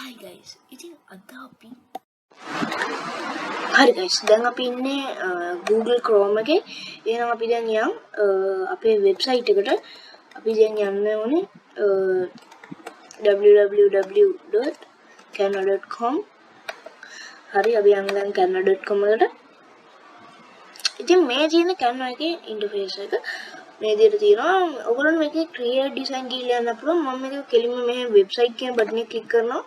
Hi guys, ඉතින් අද අපි හරි guys දැන් අපි ඉන්නේ Google Chrome එකේ. එහෙනම් අපි දැන් යන් අපේ වෙබ්සයිට් එකට අපි දැන් යන්න ඕනේ www.canva.com. හරි අපි යන් දැන් canva.com එකට. ඉතින් මේ තියෙන Canva එකේ ඉන්ටර්ෆේස් එක මේ විදිහට තියෙනවා. ඔයගොල්ලෝ මේකේ create design කියලා යන්න පුළුවන්. මම මේක කෙලින්ම මේ වෙබ්සයිට් කියන බටන් එක ක්ලික් කරනවා.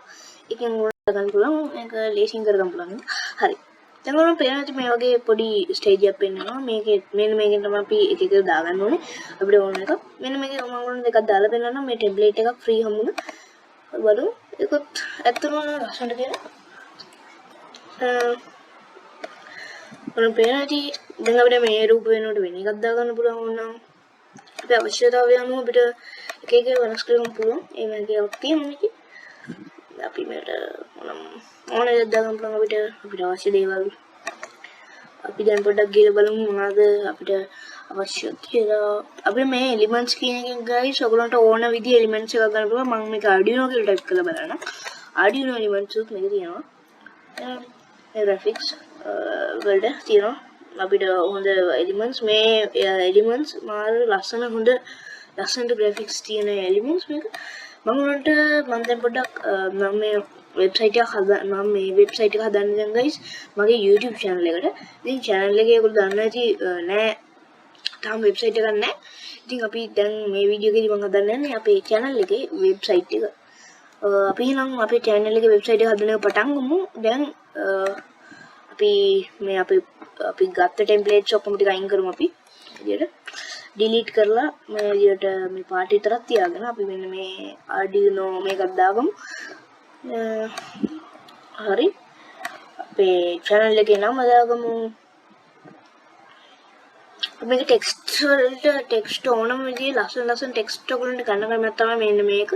එකෙන් ඔයාලට ගන්න පුළුවන්. මේක ලේසියෙන් කරගන්න පුළුවන්. හරි. දැන් ඔයාලට පේනවා මේ වගේ පොඩි ස්ටේජ් එකක් පෙන්නනවා. මේකේ මෙන්න මේකෙන් තමයි අපි එක එක දාගන්න ඕනේ. අපිට ඕන එක. මෙන්න මේකේ මම ඔයාලට දෙකක් දාලා පෙන්නනවා. මේ ටෙම්ප්ලේට් එකක් ෆ්‍රී හම්බුණා. බලමු. ඒකත් ඇත්තටම ලස්සනට තියෙනවා. ඔයාලට පේනවා දැන් අපිට මේ රූප වෙනුවට වෙන එකක් දාගන්න පුළුවන් වුණා. අපේ අවශ්‍යතාවය අනුව අපිට එක එක වෙනස් කරගන්න පුළුවන්. ඒ වගේ එකක් තියෙනවා මේකේ. අපි මේකට ඕන එකක් දාගන්න පුළුවන් අපිට අවශ්‍ය දේවල්. අපි දැන් පොඩ්ඩක් ගිහලා බලමු මොනවද අපිට අවශ්‍ය කියලා. අපිට මේ එලිමන්ට්ස් කියන එකෙන් guys ඔයගලන්ට ඕන විදිහේ එලිමන්ට්ස් එකක් ගන්න පුළුවන්. මම මේක Arduino කියලා ටයිප් කරලා බලන්න. Arduino එලිමන්ට්ස් උත් මේක තියෙනවා. මේ graphics වලට තියෙනවා. අපිට හොඳ එලිමන්ට්ස් මේ එලිමන්ට්ස් මාර ලස්සනට graphics තියෙන එලිමන්ට්ස් මේක මම දැන් පොඩ්ඩක් මම මේ වෙබ්සයිට් එක හදන්න දැන් guys මගේ YouTube channel එකට. ඉතින් channel එකේ ඔයගොල්ලෝ දන්නවා ඇති නෑ තාම වෙබ්සයිට් එකක් නෑ. ඉතින් අපි දැන් මේ වීඩියෝ එකේදී මම හදන්න යන්නේ අපේ channel එකේ වෙබ්සයිට් එක. අපි නම් අපේ channel එකේ වෙබ්සයිට් එක හදන්න පටන් ගමු. දැන් අපි ගත්ත ටෙම්ප්ලේට්ස් ඔක්කොම ටික අයින් කරමු අපි. විදියට delete කරලා මේ විදියට මේ පාට විතරක් තියාගෙන අපි මෙන්න මේ Arduino මේකක් දාගමු. හරි. අපේ channel එකේ නම දාගමු. මේක ටෙක්ස්ට් ඕනම විදිහේ ලස්සන ටෙක්ස්ට් ඔයගොල්ලන්ට ගන්න ක්‍රමයක් තමයි මෙන්න මේක.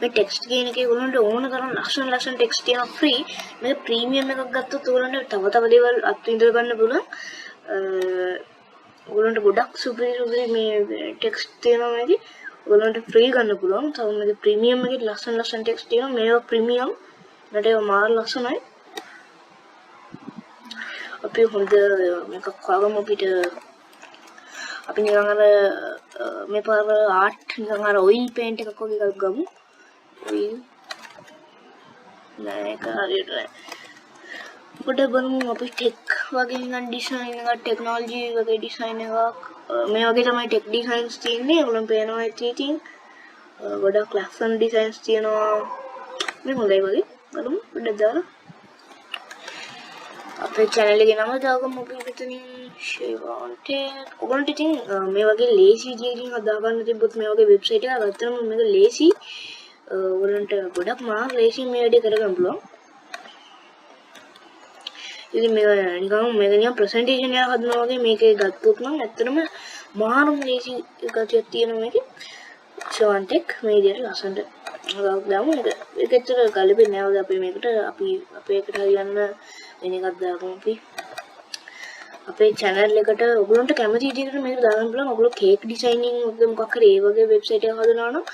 මේ ටෙක්ස්ට් කියන එකේ ඔයගොල්ලන්ට ඕන තරම් ලස්සන ටෙක්ස්ට් තියෙනවා ෆ්‍රී. මේක ප්‍රීමියම් එකක් ගත්තොත් ඔයගොල්ලන්ට තව දේවල් අත්විඳ ගන්න පුළුවන්. ඔයගොල්ලන්ට ගොඩක් සුපිරි මේ ටෙක්ස්ට් තියෙනවා මේකේ. ඔයගොල්ලන්ට ෆ්‍රී ගන්න පුළුවන්. තව මේක ප්‍රීමියම් එකේ ලස්සන ටෙක්ස්ට් තියෙනවා. මේවා ප්‍රීමියම්. මට ඒවා මාර ලස්සනයි. අපි හොඳ මේක කවම අපිට අපි නිකන් අර මේ පාර ආර්ට් නිකන් අර ඔයිල් පේන්ට් එකක් වගේ එකක් ගමු. ඔයිල් නෑ ඒක හරියට නෑ. පොඩ බලමු අපි ටෙක් වගේ නිකන් ඩිසයින් එකක් ටෙක්නොලොජි වගේ ඩිසයින් එකක් මේ වගේ තමයි ටෙක් ඩිසයින්ස් තියෙන්නේ. ඔයගොල්ලෝ පේනවා ඇති ඉතින් ගොඩක් ලස්සන ඩිසයින්ස් තියෙනවා. මේ හොඳයි වගේ. බලමු පොඩ්ඩක් දාලා අපේ channel එකේ නම දාගමු අපි මෙතනින් ඔයගොල්ලන්ට ඉතින් මේ වගේ ලේසි විදියකින් හදාගන්න තිබ්බොත් මේ වගේ වෙබ්සයිට් එකක් ගත්තම මේක ලේසි ඔයගොල්ලන්ට ගොඩක් මාර ලේසි මේ වැඩේ කරගන්න පුළුවන්. ඉතින් මේක නිකන් ප්‍රසන්ටේෂන් එකක් හදනවා වගේ මේකේ ගත්තොත් නම් ඇත්තටම මාරම ලේසි ගතියක් තියෙනවා මේකේ. ෂෝන්ටෙක් මේ විදියට ලස්සනට දාමු. ඒක ඇත්තට ගලපෙන්නේ නැහැ වගේ අපි මේකට අපි අපේ එකට හරියන්න වෙන එකක් දාගමු අපි. අපේ channel එකට ඔයගොල්ලන්ට කැමති විදිහට මේක දාගන්න පුළුවන්. ඔයගොල්ලෝ කේක් ඩිසයිනින් වගේ මොකක් හරි ඒ වගේ වෙබ්සයිට් එකක් හදනවා නම්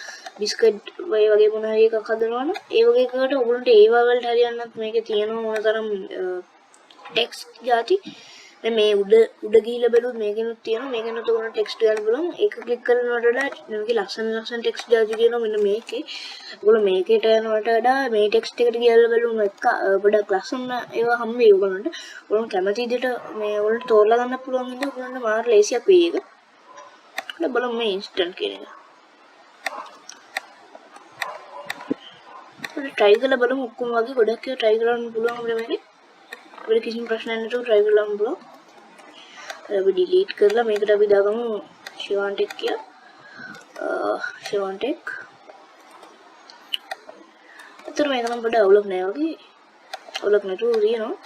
බිස්කට් වගේ මොන හරි එකක් හදනවා නම් ඒ වගේ එකකට ඔයගොල්ලන්ට ඒවා වලට හරියන්නත් මේකේ තියෙනවා මොන තරම් ටෙක්ස්ට් જાති. දැන් මේ උඩ ගිහිල්ලා බැලුවොත් මේකෙනුත් තියෙනවා. මේකෙනුත් ඔයගොල්ලන්ට ටෙක්ස්ට් ගන්න පුළුවන්. ඒක ක්ලික් කරනකොට වඩා මේකේ ලස්සන ටෙක්ස්ට් જાති තියෙනවා. මෙන්න මේකේ ඔයගොල්ලෝ මේකේට යනවට වඩා මේ ටෙක්ස්ට් එකට ගිහලා බලමු එක ගොඩක් ලස්සන ඒවා හම්බ වෙයි ඔයගොල්ලන්ට. ඔයගොල්ලෝ කැමති විදිහට මේ ඔයගොල්ලන්ට තෝරලා ගන්න පුළුවන් ඉතින් ඔයගොල්ලන්ට මාර ලේසියක් වෙයි ඒක. දැන් බලමු මේ ඉන්ස්ටන්ට් කියන එක. අපි try කරලා බලමු ඔක්කොම වගේ ගොඩක් ඒවා try කරන්න පුළුවන් අපිට මේකේ. අපිට කිසිම ප්‍රශ්නයක් නැතුව try කරලා බලමු පුළුවන්. අපි delete කරලා මේකට අපි දාගමු ෂෝන්ටෙක් කියලා. ෂෝන්ටෙක්. අතර මේක නම් පොඩ්ඩක් අවුලක් නෑ වගේ. අවුලක් නැතුව තියෙනවා.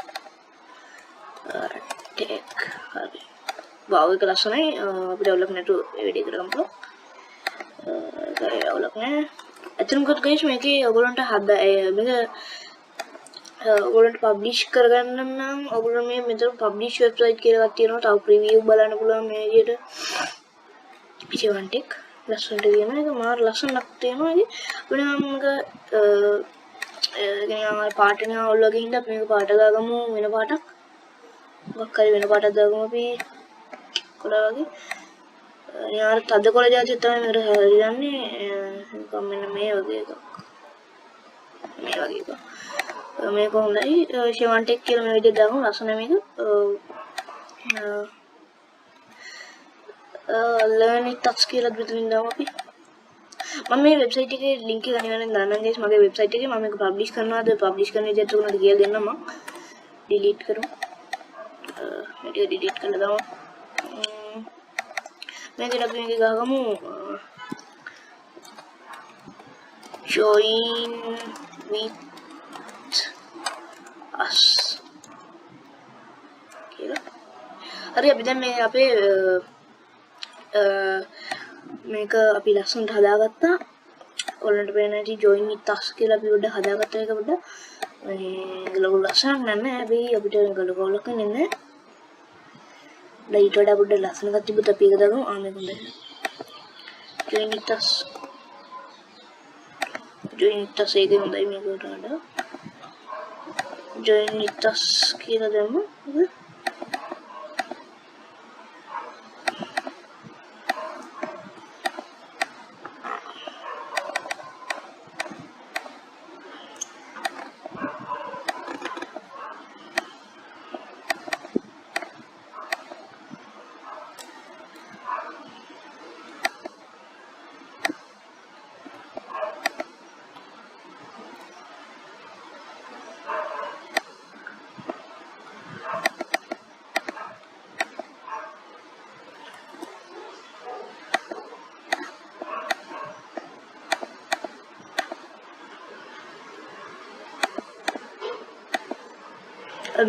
ටෙක්. හරි. වාව් එක ලස්සනයි. අපිට අවුලක් නැතුව මේ වැඩේ කරගන්න පුළුවන්. ඒක අවුලක් නෑ. අතන කොට ගයිස් මේකේ ඔයගොල්ලන්ට මේක ඔයගොල්ලන්ට පබ්ලිෂ් කරගන්න නම් ඔයගොල්ලෝ මේ මෙතන පබ්ලිෂ් වෙබ්සයිට් කියලා එකක් තියෙනවා. තව ප්‍රීවියු බලන්න පුළුවන් මේ විදිහට. ෂෝන්ටෙක් ලස්සනට තියෙනවා. ඒක මාර ලස්සනක් තියෙනවා. ඉතින් අපිට මේක කියන්නේ පාට එක අවුල් වගේ හින්දා අපි මේක පාට දාගමු වෙන පාටක්. මොකක් හරි වෙන පාටක් දාගමු අපි කොළ වගේ. යාර තද කොළ જાතිය තමයි මේකට හරියන්නේ. නිකන් මෙන්න මේ වගේ එකක්. මේ වගේ එකක්. මේක හොඳයි. ෂෙවන්ටෙක් කියලා මේ විදිහට දාගමු. ලස්සන මේක. learn it touch කියලා විතරින් දාමු අපි. මම මේ වෙබ්සයිට් එකේ ලින්ක් එක අනිවාර්යෙන් දාන්නම් guys. මගේ වෙබ්සයිට් එකේ මම මේක පබ්ලිෂ් කරනවාද පබ්ලිෂ් කරන විදිහට උනද කියලා දෙන්නම් මම. delete කරමු. මේක delete කරලා දාමු. මේකට අපි මේක ගහගමු. join with us කියලා. හරි අපි දැන් මේ අපේ මේක අපි ලස්සනට හදාගත්තා. ඔයාලන්ට පේන ඇති join with us කියලා අපි පොඩ්ඩක් හදාගත්ත එක පොඩ්ඩක් මේ ලොකු ලස්සනක් නැහැ. හැබැයි අපිට ගලකවලක නෙන්නේ. ඊට වඩා පොඩ්ඩක් ලස්සනක් තිබුත් අපි ඒක දාගමු. මේක හොඳයි. join with us. join with us එකේ හොඳයි මේකට වඩා. join with us කියලා දැම්මු.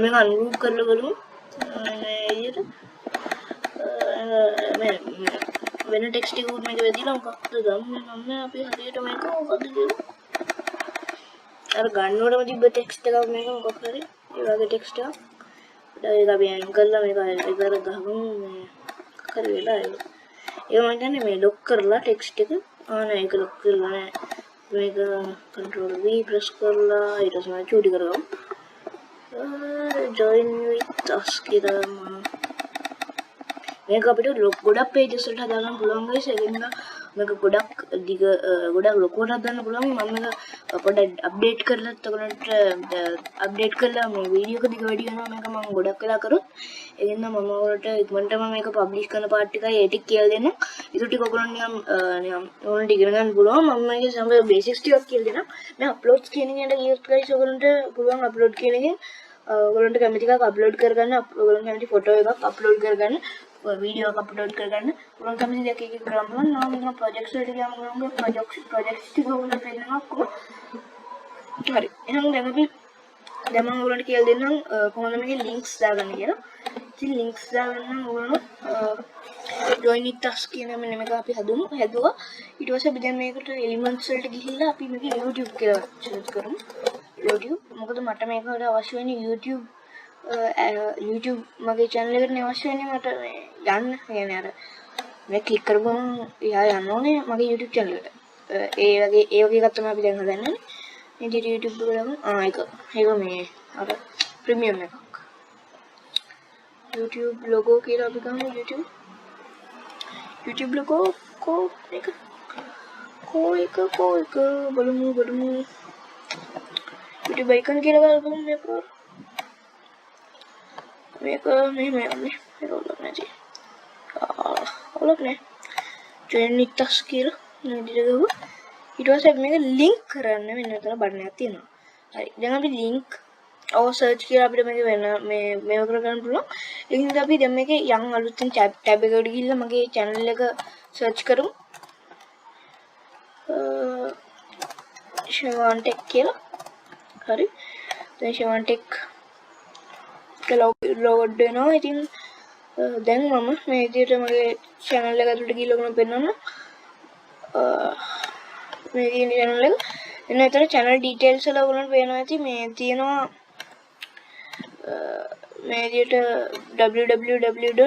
මේක අන්ගෲප් කරලා බලමු. මේ වෙන ටෙක්ස්ට් එකක් මේක වෙදිලා මොකක්ද ගන්නේ මම අපි හරියට මේක මොකද්ද කියලා. අර ගන්නවටම තිබ්බ ටෙක්ස්ට් එකක් මේක මොකක් හරි ඒ වගේ ටෙක්ස්ට් එකක්. ඒක අපි අයින් කරලා මේක ඉතර ගහමු මේ කර වෙලා ඒක. ඒක මම කියන්නේ මේ ලොක් කරලා ටෙක්ස්ට් එක නෑ ඒක ලොක් කරලා නෑ. මේක control V press කරලා ඊට පස්සේ චූටි කරගමු. join with us කියලා මේක අපිට ගොඩක් pages වලට හදාගන්න පුළුවන් guys. ඒකෙන් මේක ගොඩක් ගොඩක් ලොකුවට හදන්න පුළුවන්. මම මේක පොඩ්ඩක් අප්ඩේට් කරලා එතකොට අප්ඩේට් කරලා මේ වීඩියෝ එක දිග වැඩි වෙනවා. මේක මම ගොඩක් වෙලා කරොත් ඒකෙන් මම ඔයාලට ඉක්මනටම මේක පබ්ලිෂ් කරන පාර්ට් එකයි ඒ ටික කියලා දෙන්න. ඊට ටික ඔයගොල්ලෝ නිකන් ඕනට ඉගෙන ගන්න පුළුවන්. මම මේකේ සමහර බේසික්ස් ටිකක් කියලා දෙනවා. මේ අප්ලෝඩ්ස් කියන එකට ගියොත් guys ඔයගොල්ලන්ට පුළුවන් අප්ලෝඩ් කියන එකෙන් ඔයගොල්ලන්ට කැමති එකක් අප්ලෝඩ් කරගන්න. ඔයගොල්ලන් කැමති ෆොටෝ එකක් අප්ලෝඩ් කරගන්න. वीडियो का अपलोड कर करना उन कम से देखिए कि ग्राम में नाम मेरा प्रोजेक्ट से क्या मंगाऊंगा प्रोजेक्ट की वो वाला पेज ना आपको अरे हम देखो भी डेमो वाला किया देना कौन में के लिंक्स दागने के ना जी लिंक्स दागना वो join it task කියන මෙන්න මේක අපි හැදුවා ඊට පස්සේ අපි දැන් මේකට elements වලට ගිහිල්ලා අපි මේක YouTube කියලා search කරමු YouTube මොකද මට මේකට අවශ්‍ය වෙන්නේ YouTube මගේ channel එකට අවශ්‍ය වෙන්නේ මට යන්න කියන්නේ අර මේ ක්ලික් කරගමු එයා යන්න ඕනේ මගේ YouTube channel එකට ඒ වගේ එකක් තමයි අපි දැන් හදන්නේ මේ විදිහට YouTube එක ගමු ඒක මේ අර ප්‍රීමියම් එකක් YouTube logo කියලා අපි ගමු YouTube logo ko එක බලමු YouTube icon කියලා බලමු මේක මෙහෙම යන්නේ රෝලක් නැති රෝලක් නෑ join with us කියලා නේද ගහුවා ඊට පස්සේ මේක link කරන්න මෙන්න මෙතන බටන් එකක් තියෙනවා හරි දැන් අපි link search කියලා අපිට මේක වෙන මේව කරගන්න පුළුවන් ඒකින්ද අපි දැන් මේකේ යම් අලුතින් tab එකකට ගිහිල්ලා මගේ channel එක search කරමු ෂෙවන්ටෙක් කියලා හරි දැන් ෂෙවන්ටෙක් ලෝඩ් වෙනවා ඉතින් දැන් මම මේ විදිහට මගේ channel එක ඇතුළට ගිහලා ඔයගොල්ලෝ පෙන්නන්න මේ channel එක එන්න එතන channel details වල ඔයගොල්ලන්ට පේනවා ඇති මේ තියෙනවා මේ විදිහට www.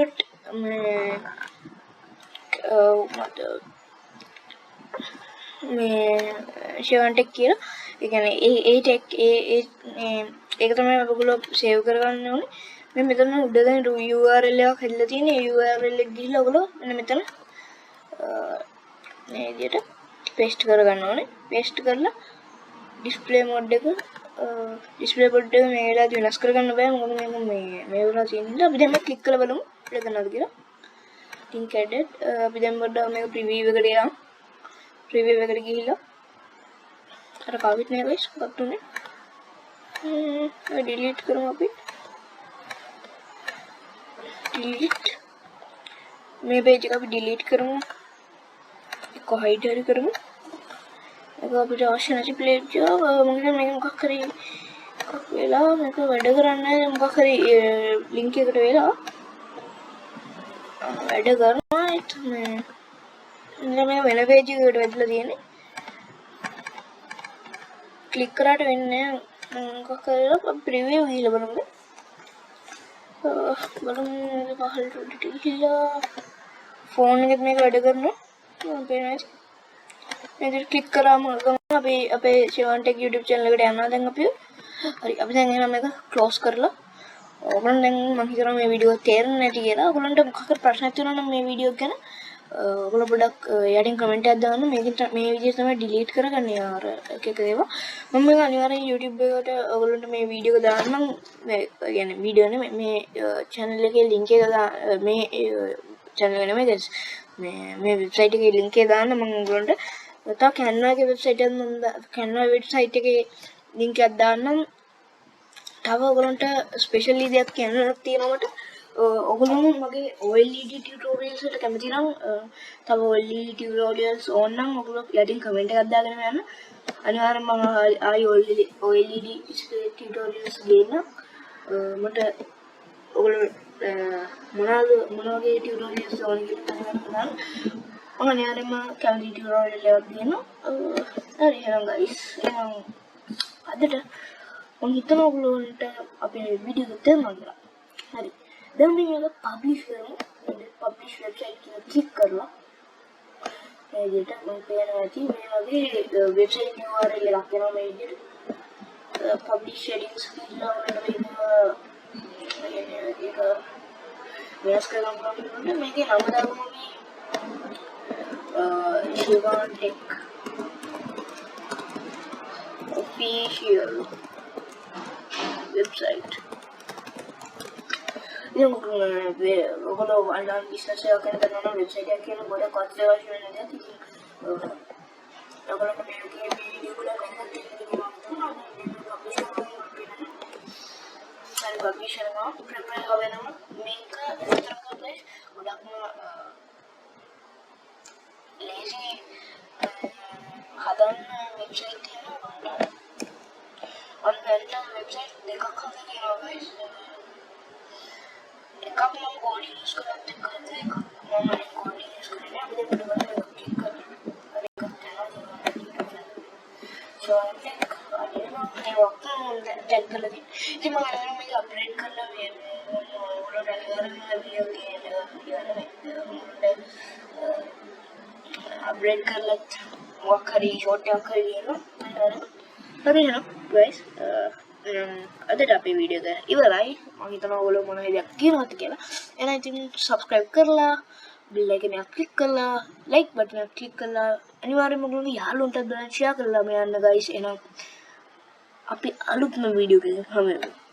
මේ ෂෙවන්ටෙක් කියලා. ඒ කියන්නේ ඒ ටෙක් ඒක තමයි ඔයගොල්ලෝ සේව් කරගන්න ඕනේ. මේ මෙතන උඩ දැන් URL එකක් හැදලා තියෙන. ඒ URL එක ගිහිල්ලා ඔයගොල්ලෝ මෙන්න මෙතන මේ විදිහට paste කරගන්න ඕනේ. paste කරලා display mode එක මේ වෙලාවට වෙනස් කරගන්න බෑ. මොකද මේ වුණා තියෙනවා. අපි දැන් මේ ක්ලික් කරලා බලමු. ඒක කරනවද කියලා. link added අපි දැන් පොඩ්ඩක් මේක preview එකට යමු. preview එකට ගිහිල්ලා අර කවිත් නේ guys මොකක්ද උනේ delete කරමු අපි delete මේ page එක අපි delete කරමු ඒක hide හරි කරමු ඒක අපිට අවශ්‍ය නැති page එක මම හිතන්නේ මේක මොකක් හරි එකක් වෙලා මේක වැඩ කරන්නේ නැහැ මොකක් හරි link එකට වෙලා වැඩ කරනවා මේ වෙන page එකකට වැදලා තියෙන්නේ ක්ලික් කරාට වෙන්නේ මොකක් කරලා preview ගිහලා බලමු පහළට උඩට ගිහලා ෆෝන් එකෙත් මේක වැඩ කරනවා මම පේනවා මේක ක්ලික් කරාම අපි අපේ ෂෙවන්ටෙක් YouTube channel එකට යනවා දැන් අපි හරි අපි දැන් එහෙනම් මේක close කරලා ඔයගොල්ලන් දැන් මම හිතනවා මේ වීඩියෝ තේරෙන්නේ නැති කියලා ඔයගොල්ලන්ට මොකක් හරි ප්‍රශ්නයක් තියෙනවා නම් මේ වීඩියෝ ගැන ඔයගොල්ලෝ පොඩ්ඩක් යටින් කමෙන්ට් එකක් දාන්න මේ විදිහට තමයි ඩිලීට් කරගන්නේ අර එක එක ඒවා මම මේක අනිවාර්යෙන් YouTube එකට ඔයගොල්ලන්ට මේ වීඩියෝ එක දාන්නම් මේ කියන්නේ වීඩියෝ නෙමෙයි මේ channel එකේ link එක මේ channel එක නෙමෙයි guys මේ website එකේ link එක දාන්න මම ඔයගොල්ලන්ට තව Canva එකේ website එකක් මම Canva website එකේ link එකක් දාන්නම් තව ඔයගොල්ලන්ට ස්පෙෂලි දෙයක් කියන්නක් තියෙනවා මට ඔයගොල්ලෝ මගේ OLED tutorials වලට කැමති නම් තව OLED tutorials ඕන නම් ඔයගොල්ලෝ යටින් කමෙන්ට් එකක් දාගෙන යන්න අනිවාර්යෙන්ම මම ආයි OLED tutorials දෙන්න මට ඔයගොල්ලෝ මොන වගේ tutorials ඕන කියලා මම අනිවාර්යෙන්ම කැමති tutorial එකක් දෙන්න හරි එහෙනම් guys එහෙනම් අදට මම හිතනවා ඔයගොල්ලන්ට අපේ වීඩියෝ එක තේරුණා කියලා හරි දැන් මේක පබ්ලිෂ් කරමු පබ්ලිෂ් වෙබ්සයිට් එක ක්ලික් කරලා මේ විදිහට මම පේනවා ඇති මේ වගේ වෙබ්සයිට් URL එකක් එනවා මේ විදිහට පබ්ලිෂ් settings කියලා වලට මේක වෙනස් කරගන්න පුළුවන් මේකේ නම දාගමු අපි ෂෙවන්ටෙක් official website ඉතින් ඔයගොල්ලෝ online business එකක් කරන වෙබ්සයිට් එකක් කියන ගොඩක් කොස්ට් අවශ්‍ය වෙන දෙයක් ඉතින් ඔයගොල්ලෝ මේ වීඩියෝ වල කන්ටෙන්ට් එකක් පබ්ලිෂ් කරනවා ප්‍රෙෆර් කරනවා මේක විතරක් ගොඩක්ම ලේසි හදන්න වෙබ්සයිට් තියෙනවා ඔන්ලයින් වෙබ්සයිට් දෙකක් හදලා තියෙනවා guys එකක් මම කෝඩින් යූස් කරලා දෙකක් මම කෝඩින් යූස් කරලා අපි දෙන්න බලන්න ක්ලික් කරලා ෂෙවන්ටෙක් අනිවාර්යයෙන්ම මේ ඔක්කොම ටැග් කරලා තියෙනවා ඉතින් මම අනිවාර්යයෙන්ම මේක අප්ඩේට් කරලා මේ ඔයගොල්ලෝ අනිවාර්යයෙන්ම වීඩියෝ අප්ඩේට් කරලා මොකක් හරි ෂෝට් එකක් හරි කියනවා හරි එහෙනම් guys අදට අපේ වීඩියෝ එක ඉවරයි මම හිතනවා ඔයගොල්ලෝ මොන විදියක් කියනවාද කියලා එහෙනම් ඉතින් subscribe කරලා bell icon එක click කරලා like button එක click කරලා අනිවාර්යයෙන්ම ඔයගොල්ලෝ යාළුවන්ටත් බලන්න share කරලා මේ යන්න guys එහෙනම් අපි අලුත්ම වීඩියෝ එකකින් හමු වෙමු